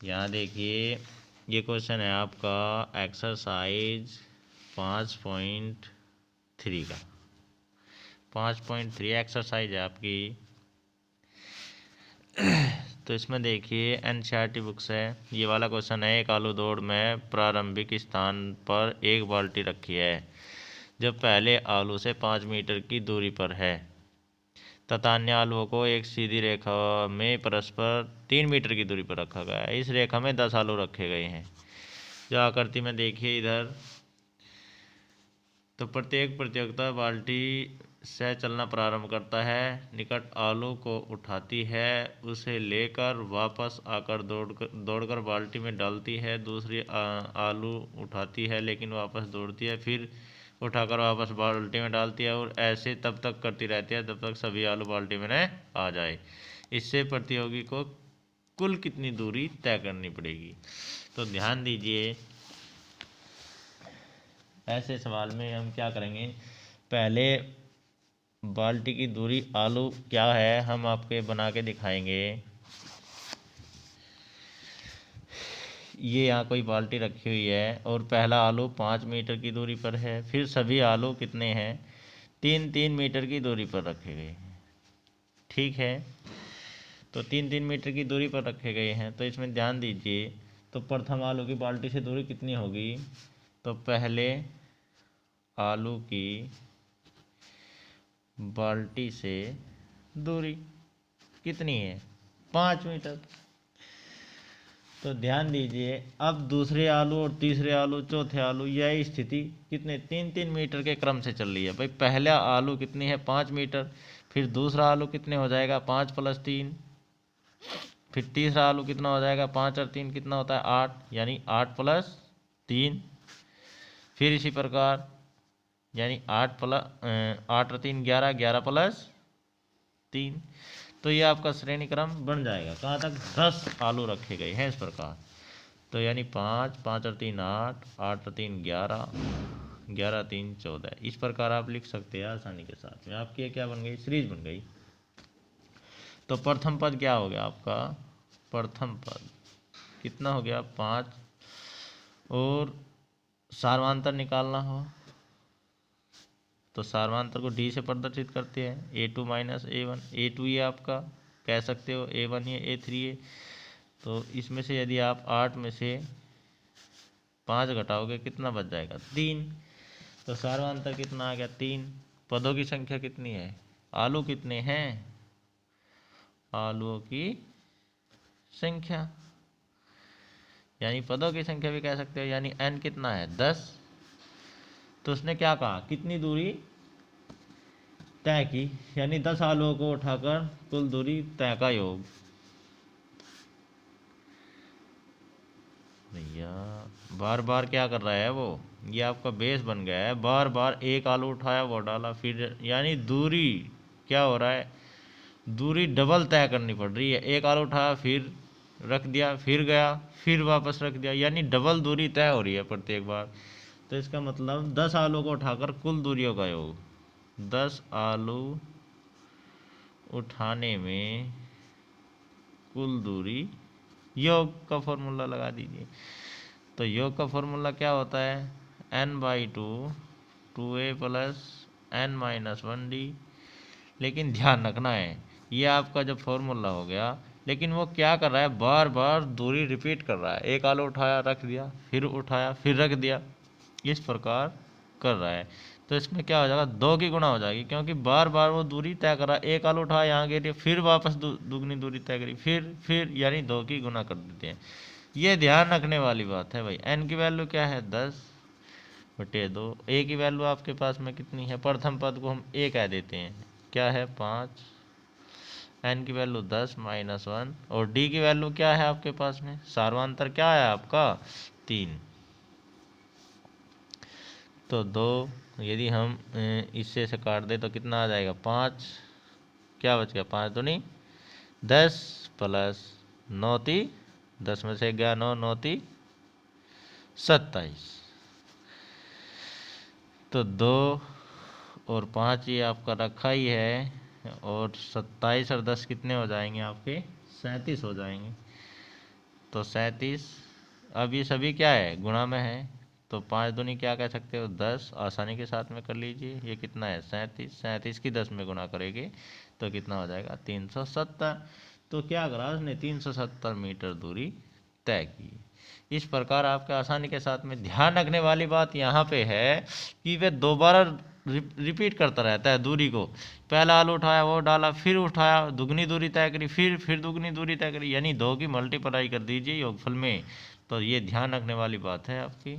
यहाँ देखिए ये क्वेश्चन है आपका एक्सरसाइज 5.3 का। 5.3 एक्सरसाइज है आपकी। तो इसमें देखिए एनसीईआरटी बुक्स है। ये वाला क्वेश्चन है, एक आलू दौड़ में प्रारंभिक स्थान पर एक बाल्टी रखी है जब पहले आलू से 5 मीटर की दूरी पर है तथा अन्य आलुओं को एक सीधी रेखा में परस्पर 3 मीटर की दूरी पर रखा गया है। इस रेखा में 10 आलू रखे गए हैं। जो आकृति में देखिए इधर, तो प्रत्येक प्रतियोगिता बाल्टी से चलना प्रारंभ करता है, निकट आलू को उठाती है, उसे लेकर वापस आकर दौड़कर बाल्टी में डालती है, दूसरी आलू उठाती है लेकिन वापस दौड़ती है, फिर उठाकर वापस बाल्टी में डालती है और ऐसे तब तक करती रहती है जब तक सभी आलू बाल्टी में न आ जाए। इससे प्रतियोगी को कुल कितनी दूरी तय करनी पड़ेगी। तो ध्यान दीजिए, ऐसे सवाल में हम क्या करेंगे, पहले बाल्टी की दूरी आलू क्या है हम आपके बना के दिखाएंगे। ये यहाँ कोई बाल्टी रखी हुई है और पहला आलू 5 मीटर की दूरी पर है, फिर सभी आलू कितने हैं, 3-3 मीटर की दूरी पर रखे गए हैं। ठीक है, तो 3-3 मीटर की दूरी पर रखे गए हैं। तो इसमें ध्यान दीजिए, तो प्रथम आलू की बाल्टी से दूरी कितनी होगी, तो पहले आलू की बाल्टी से दूरी कितनी है, 5 मीटर। तो ध्यान दीजिए, अब दूसरे आलू और तीसरे आलू चौथे आलू यह स्थिति कितने 3-3 मीटर के क्रम से चल रही है। भाई पहला आलू कितनी है 5 मीटर, फिर दूसरा आलू कितने हो जाएगा 5 + 3, फिर तीसरा आलू कितना हो जाएगा 5 और 3 कितना होता है 8, यानी 8 + 3, फिर इसी प्रकार यानी 8 और 3 11, 11 + 3। तो ये आपका श्रेणी क्रम बन जाएगा। कहाँ तक, 10 आलू रखे गए हैं इस प्रकार। तो यानी 5, 5 और 3 8, 8 और 3 11, 11 और 3 14। इस प्रकार आप लिख सकते हैं आसानी के साथ में। आपकी क्या बन गई, सीरीज बन गई। तो प्रथम पद क्या हो गया आपका, प्रथम पद कितना हो गया 5, और सार्वधातुक निकालना हो तो सार्वधातुक को डी से प्रदर्शित करते हैं, A2 - A1। A2 ये आपका कह सकते हो, A1 ये, A3 ये। तो इसमें से यदि आप 8 में से 5 घटाओगे कितना बच जाएगा 3। तो सार्वधातुक कितना आ गया 3। पदों की संख्या कितनी है, आलू कितने हैं, आलूओं की संख्या, यानी पदों की संख्या भी कह सकते हो, यानी n कितना है 10। तो उसने क्या कहा, कितनी दूरी तय की, यानी 10 आलुओं को उठाकर कुल दूरी तय का योग। भैया बार बार क्या कर रहा है वो, ये आपका बेस बन गया है। बार बार एक आलू उठाया वो डाला, फिर यानी दूरी क्या हो रहा है, दूरी डबल तय करनी पड़ रही है। एक आलू उठाया फिर रख दिया, फिर गया, फिर वापस रख दिया, यानी डबल दूरी तय हो रही है प्रत्येक बार। तो इसका मतलब 10 आलू को उठाकर कुल दूरियों का योग। 10 आलू उठाने में कुल दूरी, योग का फॉर्मूला लगा दीजिए। तो योग का फॉर्मूला क्या होता है, n/2 2a + n - 1d। लेकिन ध्यान रखना है, ये आपका जब फॉर्मूला हो गया, लेकिन वो क्या कर रहा है, बार बार दूरी रिपीट कर रहा है। एक आलू उठाया रख दिया, फिर उठाया फिर रख दिया, इस प्रकार कर रहा है। तो इसमें क्या हो जाएगा, 2 की गुणा हो जाएगी, क्योंकि बार बार वो दूरी तय कर रहा है। एक आलू उठाया यहाँ गिर, फिर वापस दुगनी दूरी तय करी, फिर यानी 2 की गुणा कर देते हैं। ये ध्यान रखने वाली बात है भाई। n की वैल्यू क्या है 10/2। a की वैल्यू आपके पास में कितनी है, प्रथम पद को हम a कह देते हैं, क्या है 5। n की वैल्यू 10 - 1, और d की वैल्यू क्या है आपके पास में, सार्वधातुक क्या है आपका 3। तो 2 यदि हम इससे से काट दे तो कितना आ जाएगा 5, क्या बच गया 5 दूनी 10 + 9 × 10 में से गया 9, 9 × 27। तो 2 और 5 ये आपका रखा ही है, और 27 और 10 कितने हो जाएंगे आपके 37 हो जाएंगे। तो 37। अब ये सभी क्या है, गुणा में है, तो 5 दूनी क्या कह सकते हो 10, आसानी के साथ में कर लीजिए। ये कितना है 37, 37 की 10 में गुणा करेंगे तो कितना हो जाएगा 370। तो क्या ग्रास ने 370 मीटर दूरी तय की। इस प्रकार आपके आसानी के साथ में ध्यान रखने वाली बात यहाँ पे है कि वे दोबारा रिपीट करता रहता है दूरी को। पहला आलू उठाया, वो डाला, फिर उठाया, दुगनी दूरी तय करी, फिर दुगनी दूरी तय करी, यानी 2 की मल्टीप्लाई कर दीजिए योगफल में। तो ये ध्यान रखने वाली बात है आपकी।